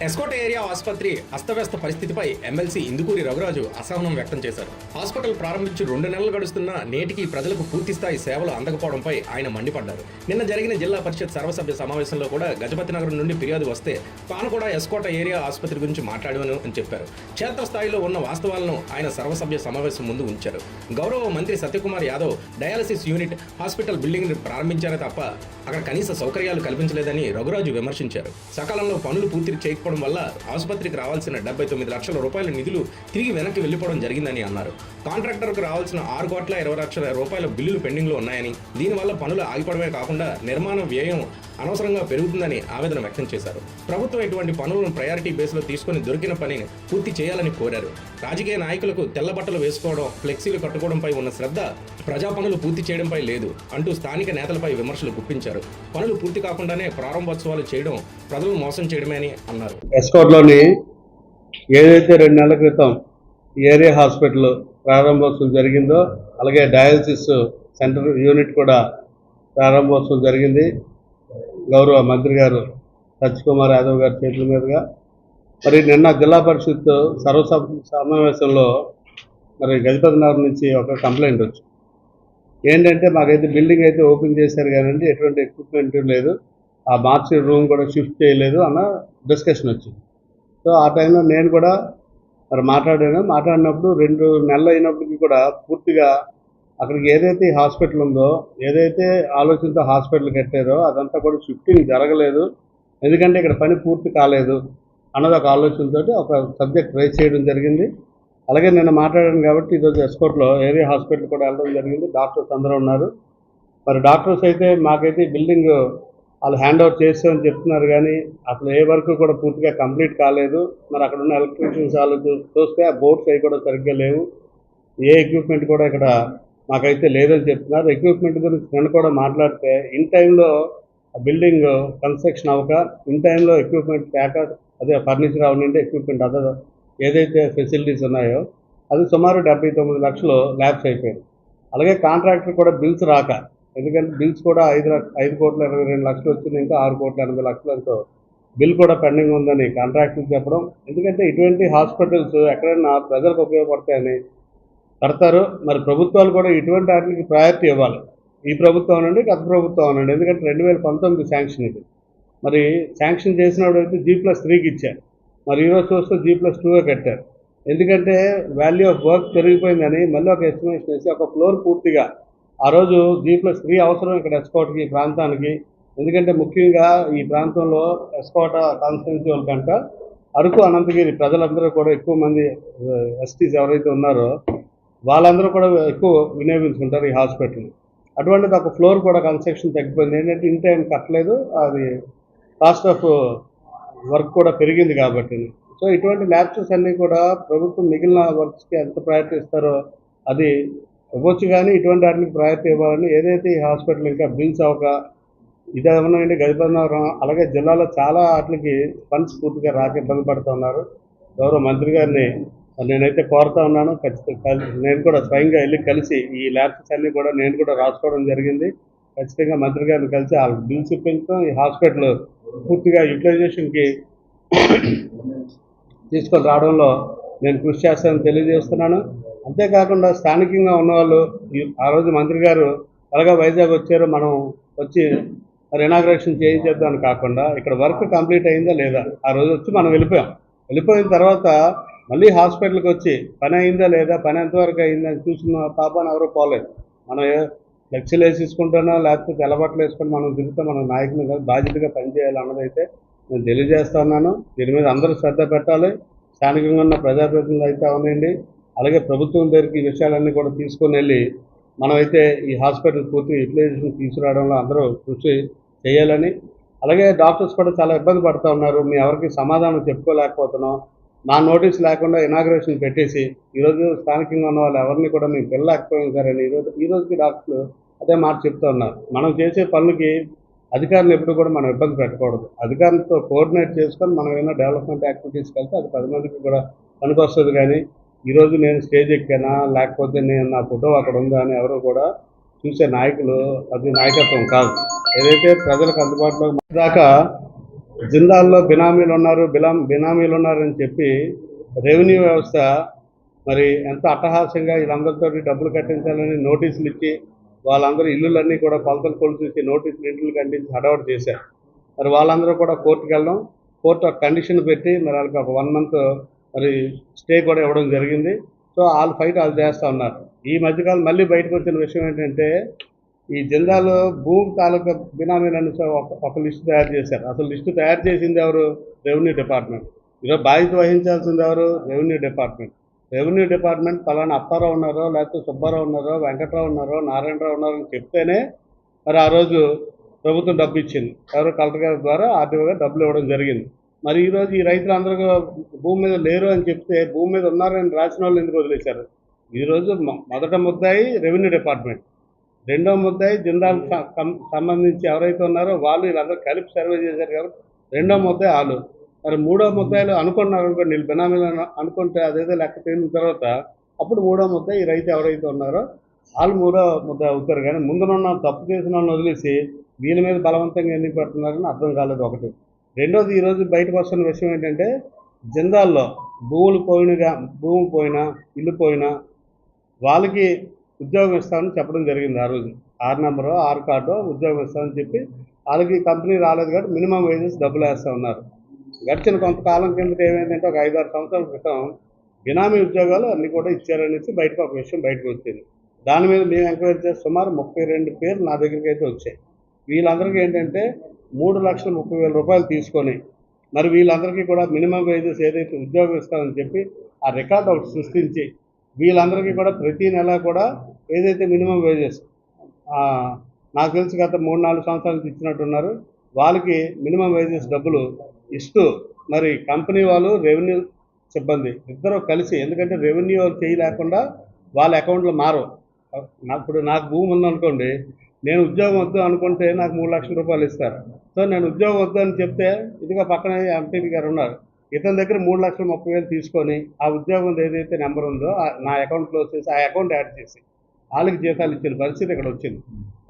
S. Kota area ఆసుపత్రి అస్తవ్యస్త పరిస్థితిపై MLC Indukuri Raghuraju అసహనం వ్యక్తం చేశారు. హాస్పిటల్ ప్రారంభించి 2 నెలలు గడుస్తున్నా నేటికి ప్రజలకు పూర్తిస్థాయి సేవలు అందకపోవడంపై ఆయన మండిపడ్డారు. నిన్న జరిగిన జిల్లా పరిషత్ సర్వసభ్య సమావేశంలో కూడా గజపతి నగరం నుండి ఫిర్యాదు వస్తే తాను కూడా ఎస్కోట ఏరియా ఆసుపత్రి గురించి మాట్లాడాను అని చెప్పారు. క్షేత్రస్థాయిలో ఉన్న వాస్తవాలను ఆయన సర్వసభ్య సమావేశం ముందు ఉంచారు. గౌరవ మంత్రి Satyakumar Yadav dialysis unit hospital building ప్రారంభించారే తప్ప అక్కడ కనీస సౌకర్యాలు కల్పించలేదని రఘురాజు విమర్శించారు. సకాలంలో పనులు పూర్తి చేయకపోవడం వల్ల ఆసుపత్రికి రావాల్సిన 79 లక్షల రూపాయల నిధులు తిరిగి వెనక్కి వెళ్లిపోవడం జరిగిందని అన్నారు. కాంట్రాక్టర్కు రావాల్సిన 6,20,00,000 బిల్లులు పెండింగ్లో ఉన్నాయని, దీనివల్ల పనులు ఆగిపోవడమే కాకుండా నిర్మాణ వ్యయం అనవసరంగా పెరుగుతుందని ఆవేదన వ్యక్తం చేశారు. ప్రభుత్వం ఇటువంటి పనులను ప్రయారిటీ బేస్లో తీసుకుని దొరికిన పనిని పూర్తి చేయాలని కోరారు. రాజకీయ నాయకులకు తెల్ల బట్టలు వేసుకోవడం, ఫ్లెక్సీలు కట్టుకోవడంపై ఉన్న శ్రద్ధ ప్రజా పనులు పూర్తి చేయడంపై లేదు అంటూ స్థానిక నేతలపై విమర్శలు గుప్పించారు. పనులు పూర్తి కాకుండానే ప్రారంభోత్సవాలు చేయడం ప్రజలను మోసం చేయడమే అని అన్నారు. ఎస్కోట్లోని ఏదైతే 2 నెలల క్రితం ఏరియా హాస్పిటల్ ప్రారంభోత్సవం జరిగిందో, అలాగే డయాలసిస్ సెంటర్ యూనిట్ కూడా ప్రారంభోత్సవం జరిగింది. గౌరవ మంత్రి గారు సత్యకుమార్ యాదవ్ గారి చేతుల మీదుగా. మరి నిన్న జిల్లా పరిషత్ సర్వసభ్య సమావేశంలో మరి గజపతి నగర్ నుంచి ఒక కంప్లైంట్ వచ్చింది. ఏంటంటే మాకైతే బిల్డింగ్ అయితే ఓపెన్ చేశారు కానీ ఎటువంటి ఎక్విప్మెంట్ లేదు, ఆ మార్చి రూమ్ కూడా షిఫ్ట్ చేయలేదు అన్న డిస్కషన్ వచ్చింది. సో ఆ టైంలో నేను కూడా మరి మాట్లాడినప్పుడు 2 నెలలు అయినప్పటికీ కూడా పూర్తిగా అక్కడికి ఏదైతే హాస్పిటల్ ఉందో, ఏదైతే ఆలోచనతో హాస్పిటల్ కట్టారో అదంతా కూడా షిఫ్టింగ్ జరగలేదు, ఎందుకంటే ఇక్కడ పని పూర్తి కాలేదు అన్నది ఒక ఆలోచనతో ఒక సబ్జెక్ట్ రైజ్ చేయడం జరిగింది. అలాగే నేను మాట్లాడాను కాబట్టి ఈరోజు ఎస్కోట్లో ఏరియా హాస్పిటల్ కూడా వెళ్ళడం జరిగింది. డాక్టర్స్ అందరూ ఉన్నారు. మరి డాక్టర్స్ అయితే మాకైతే బిల్డింగ్ వాళ్ళు హ్యాండ్ ఓవర్ చేస్తామని చెప్తున్నారు కానీ అసలు ఏ వర్క్ కూడా పూర్తిగా కంప్లీట్ కాలేదు. మరి అక్కడ ఉన్న ఎలక్ట్రీషియన్స్ వాళ్ళు చూస్తే ఆ బోర్డ్స్ అవి కూడా సరిగ్గా లేవు, ఏ ఎక్విప్మెంట్ కూడా ఇక్కడ మాకైతే లేదని చెప్తున్నారు. ఎక్విప్మెంట్ గురించి నేను కూడా మాట్లాడితే ఇన్ టైంలో బిల్డింగ్ కన్స్ట్రక్షన్ అవ్వక, ఇన్ టైంలో ఎక్విప్మెంట్ లేక, అదే ఫర్నిచర్ అవనండి ఎక్విప్మెంట్ అదర్ ఏదైతే ఫెసిలిటీస్ ఉన్నాయో అది సుమారు 79 లక్షలు ల్యాబ్స్ అయిపోయింది. అలాగే కాంట్రాక్టర్ కూడా బిల్స్ రాక, ఎందుకంటే బిల్స్ కూడా 5,22,00,000 వచ్చింది, ఇంకా 6,80,00,000 బిల్ కూడా పెండింగ్ ఉందని కాంట్రాక్టర్కి చెప్పడం. ఎందుకంటే ఇటువంటి హాస్పిటల్స్ ఎక్కడైనా ప్రజలకు ఉపయోగపడతాయని కడతారు. మరి ప్రభుత్వాలు కూడా ఇటువంటి వాటికి ప్రయారిటీ ఇవ్వాలి. ఈ ప్రభుత్వం అనండి, గత ప్రభుత్వం అనండి, ఎందుకంటే 2019 శాంక్షన్ ఇది. మరి శాంక్షన్ చేసినప్పుడు అయితే G+3కి ఇచ్చారు, మరి ఈరోజు చూస్తే G+2గా కట్టారు. ఎందుకంటే వాల్యూ ఆఫ్ వర్క్ పెరిగిపోయిందని మళ్ళీ ఒక ఎస్టిమేషన్ వేసి ఒక ఫ్లోర్ పూర్తిగా ఆ రోజు G+3 అవసరం ఇక్కడ ఎస్కోట్కి ప్రాంతానికి. ఎందుకంటే ముఖ్యంగా ఈ ప్రాంతంలో ఎస్కోట కాన్స్టిట్యున్సీ వాళ్ళ కంట అరకు, అనంతగిరి ప్రజలందరూ కూడా ఎక్కువ మంది ఎస్టీస్ ఎవరైతే ఉన్నారో వాళ్ళందరూ కూడా ఎక్కువ వినియోగించుకుంటారు ఈ హాస్పిటల్. అటువంటిది ఒక ఫ్లోర్ కూడా కన్స్ట్రక్షన్ తగ్గిపోయింది. ఏంటంటే ఇన్ టైం కట్టలేదు, అది కాస్ట్ ఆఫ్ వర్క్ కూడా పెరిగింది కాబట్టి. సో ఇటువంటి ల్యాబ్సెస్ అన్నీ కూడా ప్రభుత్వం మిగిలిన వర్క్స్కి ఎంత ప్రయారిటీ ఇస్తారో అది ఇవ్వచ్చు, కానీ ఇటువంటి వాటికి ప్రయారిటీ ఇవ్వాలని. ఏదైతే ఈ హాస్పిటల్ ఇంకా బిల్స్ అవ్వక ఇది ఏమన్నా గజపతి నగరం అలాగే జిల్లాలో చాలా వాటికి ఫండ్స్ పూర్తిగా రాక ఇబ్బంది పడుతూ ఉన్నారు. గౌరవ మంత్రి గారిని నేనైతే కోరుతా ఉన్నాను. ఖచ్చితంగా నేను కూడా స్వయంగా వెళ్ళి కలిసి ఈ ల్యాబ్సెస్ అన్నీ కూడా నేను కూడా రాసుకోవడం జరిగింది. ఖచ్చితంగా మంత్రి గారిని కలిసి ఆ బిల్స్ ఇప్పించడం, ఈ హాస్పిటల్ పూర్తిగా యూటిలైజేషన్కి తీసుకొని రావడంలో నేను కృషి చేస్తానని తెలియజేస్తున్నాను. అంతేకాకుండా స్థానికంగా ఉన్నవాళ్ళు ఆ రోజు మంత్రి గారు అలాగే వైజాగ్ వచ్చారు, మనం వచ్చి మరి ఇనాగ్రేషన్ చేయించేద్దామని కాకుండా ఇక్కడ వర్క్ కంప్లీట్ అయిందా లేదా, ఆ రోజు వచ్చి మనం వెళ్ళిపోయిన తర్వాత మళ్ళీ హాస్పిటల్కి వచ్చి పని అయిందా లేదా, పని ఎంతవరకు అయిందని చూసిన పాపాన్ని ఎవరో పోలేదు. మనం ఫ్లెక్సీలు వేసేసుకుంటున్నా లేకపోతే తెల్లబట్టలు వేసుకొని మనం తిరుగుతాం, మన నాయకులు బాధ్యతగా పనిచేయాలి అన్నదైతే నేను తెలియజేస్తా ఉన్నాను. దీని మీద అందరూ శ్రద్ధ పెట్టాలి. స్థానికంగా ఉన్న ప్రజాప్రతినిధులు అయితే అవునండి, అలాగే ప్రభుత్వం దగ్గరికి ఈ విషయాలన్నీ కూడా తీసుకొని వెళ్ళి మనమైతే ఈ హాస్పిటల్ పూర్తి యూటిలైజేషన్ తీసుకురావడంలో అందరూ కృషి చేయాలని. అలాగే డాక్టర్స్ కూడా చాలా ఇబ్బంది పడుతూ ఉన్నారు, మేము ఎవరికి సమాధానం చెప్పుకోలేకపోతున్నాం. నా నోటీస్ లేకుండా ఇనాగ్రేషన్ పెట్టేసి ఈరోజు స్థానికంగా ఉన్న వాళ్ళు ఎవరిని కూడా మేము పిల్లలేకపోయాం సార్ అని ఈ రోజుకి డాక్టర్లు అదే మాట చెప్తూ ఉన్నారు. మనం చేసే పనులకి అధికారులు ఎప్పుడు కూడా మనం ఇబ్బంది పెట్టకూడదు. అధికారులతో కోఆర్డినేట్ చేసుకొని మనం ఏమైనా డెవలప్మెంట్ యాక్టివిటీస్కి వెళ్తే అది 10 మందికి కూడా పనికొస్తుంది. కానీ ఈరోజు నేను స్టేజ్ ఎక్కానా లేకపోతే నేను నా ఫోటో అక్కడ ఉందా అని ఎవరు కూడా చూసే నాయకులు అది నాయకత్వం కాదు. ఏదైతే ప్రజలకు అందుబాటులో దాకా జిందాల్లో బినామీలు ఉన్నారని చెప్పి రెవెన్యూ వ్యవస్థ మరి ఎంత అట్టహాసంగా వీళ్ళందరితో డబ్బులు కట్టించాలని నోటీసులు ఇచ్చి వాళ్ళందరూ ఇల్లులన్నీ కూడా కొలతలు కొలిచేసి నోటీసులు ఇండ్లు కట్టించి హడావుడి చేశారు. మరి వాళ్ళందరూ కూడా కోర్టుకు వెళ్ళడం, కోర్టు ఒక కండిషన్ పెట్టి మరి వాళ్ళకి ఒక 1 month మరి స్టే కూడా ఇవ్వడం జరిగింది. సో వాళ్ళు ఫైట్ వాళ్ళు చేస్తూ ఉన్నారు. ఈ మధ్యకాలం మళ్ళీ బయటకు వచ్చిన విషయం ఏంటంటే ఈ జిందాలో భూమి తాలూకా బినామీలను ఒక లిస్టు తయారు చేశారు. అసలు లిస్టు తయారు చేసింది ఎవరు? Revenue department. ఈరోజు బాధ్యత వహించాల్సింది ఎవరు? Revenue department. రెవెన్యూ డిపార్ట్మెంట్ పలానా అప్పారావు ఉన్నారో, లేకపోతే సుబ్బారావు ఉన్నారో, వెంకట్రావు ఉన్నారో, నారాయణరావు ఉన్నారో అని చెప్తేనే మరి ఆ రోజు ప్రభుత్వం డబ్బు ఇచ్చింది. ఎవరు? కలెక్టర్ గారి ద్వారా ఆర్టీఓగా డబ్బులు ఇవ్వడం జరిగింది. మరి ఈరోజు ఈ రైతులందరూ భూమి మీద లేరు అని చెప్తే భూమి మీద ఉన్నారని రాసిన వాళ్ళు ఎందుకు వదిలేశారు? ఈరోజు మొదట ముద్దాయి రెవెన్యూ డిపార్ట్మెంట్, రెండో ముద్దాయి జిందాల్ సంబంధించి ఎవరైతే ఉన్నారో వాళ్ళు వీళ్ళందరూ కలిపి సర్వే చేశారు కాబట్టి రెండో ముద్దాయి వాళ్ళు. మరి మూడో ముద్దాయిలు అనుకున్నారు అనుకోండి, వీళ్ళు బినామీలు అనుకుంటే అదేదో లెక్క తేలిన తర్వాత అప్పుడు మూడో ముద్దాయి ఈ రైతు ఎవరైతే ఉన్నారో వాళ్ళు మూడో ముద్దాయి అవుతారు. కానీ ముందునున్న తప్పు చేసిన వాళ్ళని వదిలేసి వీళ్ళ మీద బలవంతంగా ఎందుకు పెడుతున్నారని అర్థం కాలేదు ఒకటి. రెండోది ఈరోజు బయటకు వస్తున్న విషయం ఏంటంటే జిందాల్లో భూమి పోయినా ఇల్లు పోయినా వాళ్ళకి ఉద్యోగం ఇస్తామని చెప్పడం జరిగింది. ఆ రోజు 6 నెంబరో 6 కార్డో ఉద్యోగం ఇస్తామని చెప్పి వాళ్ళకి కంపెనీ రాలేదు కాబట్టి మినిమం వేజెస్ డబ్బులు వేస్తూ ఉన్నారు. గడిచిన కొంతకాలం కిందట ఏమైందంటే ఒక 5-6 సంవత్సరాల క్రితం బినామీ ఉద్యోగాలు అన్నీ కూడా ఇచ్చారనేసి ఒక విషయం బయటకు వచ్చింది. దాని మీద మేము ఎంక్వైరీ చేస్తే సుమారు 32 పేర్లు నా దగ్గరికి అయితే వచ్చాయి. వీళ్ళందరికీ ఏంటంటే 3,30,000 రూపాయలు తీసుకొని మరి వీళ్ళందరికీ కూడా మినిమం వేజెస్ ఏదైతే ఉద్యోగం ఇస్తామని చెప్పి ఆ రికార్డ్ ఒకటి సృష్టించి వీళ్ళందరికీ కూడా ప్రతి నెల కూడా ఏదైతే మినిమం వేజెస్ నాకు తెలిసి గత 3-4 సంవత్సరాల నుంచి ఇచ్చినట్టున్నారు. వాళ్ళకి మినిమం వేజెస్ డబ్బులు ఇస్తూ మరి కంపెనీ వాళ్ళు రెవెన్యూ సిబ్బంది ఇద్దరు కలిసి, ఎందుకంటే రెవెన్యూ చేయి లేకుండా వాళ్ళ అకౌంట్లో మారవు. ఇప్పుడు నాకు భూమి ఉందనుకోండి, నేను ఉద్యోగం వద్దు అనుకుంటే నాకు 3 లక్షల రూపాయలు ఇస్తారు. సో నేను ఉద్యోగం వద్దు అని చెప్తే ఇదిగా పక్కన ఎంపీపీ గారు ఉన్నారు, ఇతని దగ్గర 3,30,000 తీసుకొని ఆ ఉద్యోగం ఏదైతే నెంబర్ ఉందో నా అకౌంట్ క్లోజ్ చేసి ఆ అకౌంట్ యాడ్ చేసి వాళ్ళకి జీతాలు ఇచ్చిన పరిస్థితి ఇక్కడ వచ్చింది.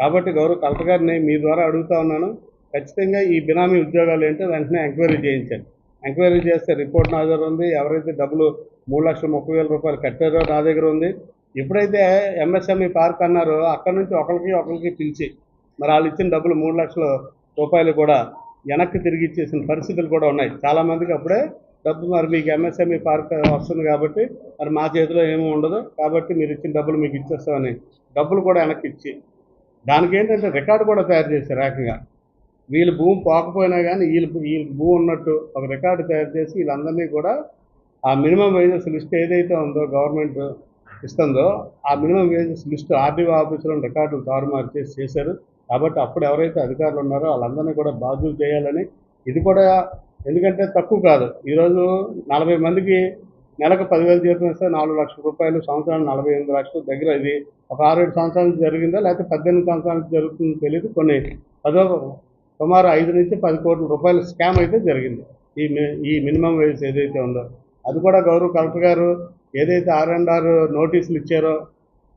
కాబట్టి గౌరవ కలెక్టర్ గారిని మీ ద్వారా అడుగుతా ఉన్నాను, ఖచ్చితంగా ఈ బినామీ ఉద్యోగాలు ఏంటో వెంటనే ఎంక్వైరీ చేయించండి. ఎంక్వైరీ చేస్తే రిపోర్ట్ నా దగ్గర ఉంది. ఎవరైతే డబ్బులు 3,30,000 రూపాయలు కట్టారో నా దగ్గర ఉంది. ఎప్పుడైతే ఎంఎస్ఎంఈ పార్క్ అన్నారో అక్కడ నుంచి ఒకరికి పిలిచి మరి వాళ్ళు ఇచ్చిన డబ్బులు 3 లక్షల రూపాయలు కూడా వెనక్కి తిరిగి ఇచ్చేసిన పరిస్థితులు కూడా ఉన్నాయి. చాలామందికి అప్పుడే డబ్బు మరి మీకు ఎంఎస్ఎంఈ పార్క్ వస్తుంది కాబట్టి మరి మా చేతిలో ఏమీ ఉండదు కాబట్టి మీరు ఇచ్చిన డబ్బులు మీకు ఇచ్చేస్తామని డబ్బులు కూడా వెనక్కి ఇచ్చి దానికి ఏంటంటే రికార్డు కూడా తయారు చేశారు. ఏకంగా వీళ్ళు భూమి పోకపోయినా కానీ వీళ్ళు భూమి ఉన్నట్టు ఒక రికార్డు తయారు చేసి వీళ్ళందరినీ కూడా ఆ మినిమం వేజెస్ లిస్ట్ ఏదైతే ఉందో గవర్నమెంట్ ఇస్తుందో ఆ మినిమం వేజెస్ లిస్టు ఆర్డీఓ ఆఫీసులో రికార్డులు తారుమారు చేశారు. కాబట్టి అప్పుడు ఎవరైతే అధికారులు ఉన్నారో వాళ్ళందరినీ కూడా బాధ్యులు చేయాలని, ఇది కూడా ఎందుకంటే తక్కువ కాదు. ఈరోజు 40 మందికి నెలకు 10,000 జీతం ఇస్తే 4 లక్షల రూపాయలు, సంవత్సరానికి 48 లక్షలు దగ్గర. ఇది ఒక 6-7 సంవత్సరాల నుంచి జరిగిందా లేకపోతే 18 సంవత్సరాల నుంచి జరుగుతుందో తెలియదు. కొన్ని సుమారు 5-10 కోట్ల రూపాయల స్కామ్ అయితే జరిగింది ఈ మినిమం వేజెస్ ఏదైతే ఉందో. అది కూడా గౌరవ కలెక్టర్ గారు ఏదైతే R&R నోటీసులు ఇచ్చారో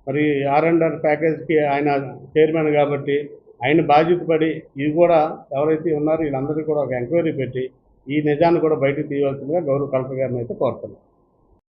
మరి R&R ప్యాకేజ్కి ఆయన చైర్మన్ కాబట్టి ఆయన బాధ్యత పడి ఇవి కూడా ఎవరైతే ఉన్నారో వీళ్ళందరికీ కూడా ఒక ఎంక్వైరీ పెట్టి ఈ నిజాన్ని కూడా బయటకు తీయవలసిందిగా గౌరవ కలెక్టర్ గారిని అయితే కోరుతున్నాను.